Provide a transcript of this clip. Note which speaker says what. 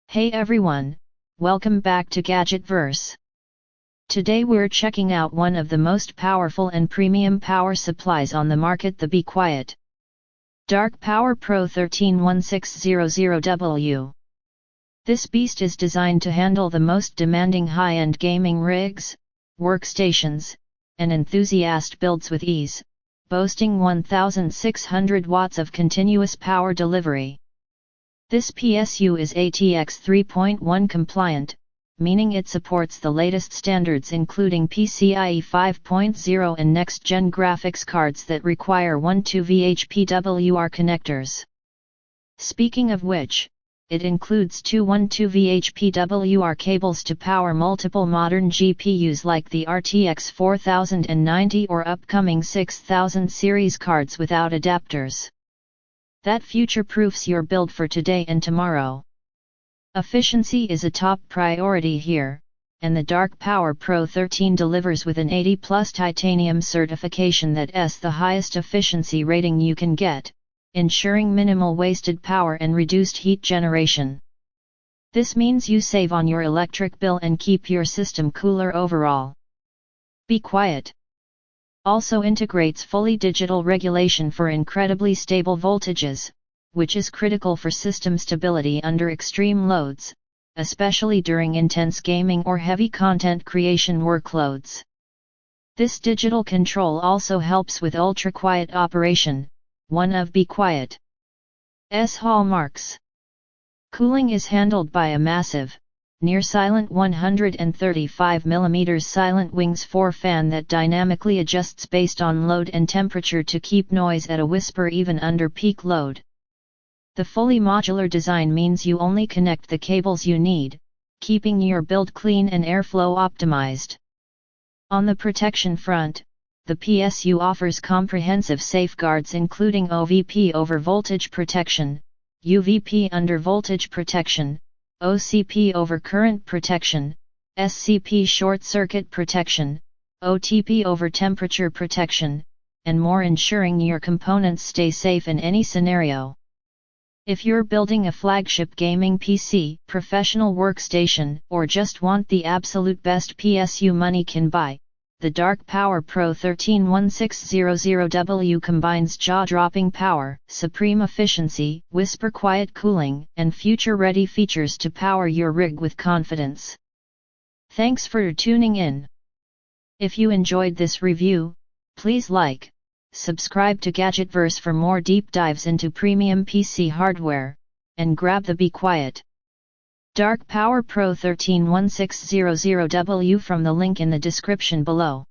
Speaker 1: Hey everyone, welcome back to GadgetVerse. Today we're checking out one of the most powerful and premium power supplies on the market, the Be Quiet Dark Power Pro 131600W. This beast is designed to handle the most demanding high-end gaming rigs, workstations, and enthusiast builds with ease, boasting 1600 watts of continuous power delivery. This PSU is ATX 3.1 compliant, meaning it supports the latest standards including PCIe 5.0 and next-gen graphics cards that require 12V HPWR connectors. Speaking of which, it includes two 12V HPWR cables to power multiple modern GPUs like the RTX 4090 or upcoming 6000 series cards without adapters. That future-proofs your build for today and tomorrow. Efficiency is a top priority here, and the Dark Power Pro 13 delivers with an 80+ titanium certification that's the highest efficiency rating you can get, ensuring minimal wasted power and reduced heat generation. This means you save on your electric bill and keep your system cooler overall. Be Quiet also integrates fully digital regulation for incredibly stable voltages, which is critical for system stability under extreme loads, especially during intense gaming or heavy content creation workloads. This digital control also helps with ultra-quiet operation, one of Be Quiet's hallmarks. Cooling is handled by a massive, near-silent 135mm Silent Wings 4 fan that dynamically adjusts based on load and temperature to keep noise at a whisper even under peak load. The fully modular design means you only connect the cables you need, keeping your build clean and airflow optimized. On the protection front, the PSU offers comprehensive safeguards including OVP over voltage protection, UVP under voltage protection, OCP over current protection, SCP short circuit protection, OTP over temperature protection, and more, ensuring your components stay safe in any scenario. If you're building a flagship gaming PC, professional workstation, or just want the absolute best PSU money can buy, the Dark Power Pro 131600W combines jaw-dropping power, supreme efficiency, whisper-quiet cooling, and future-ready features to power your rig with confidence. Thanks for tuning in. If you enjoyed this review, please like, subscribe to GadgetVerse for more deep dives into premium PC hardware, and grab the Be Quiet Dark Power Pro 131600W from the link in the description below.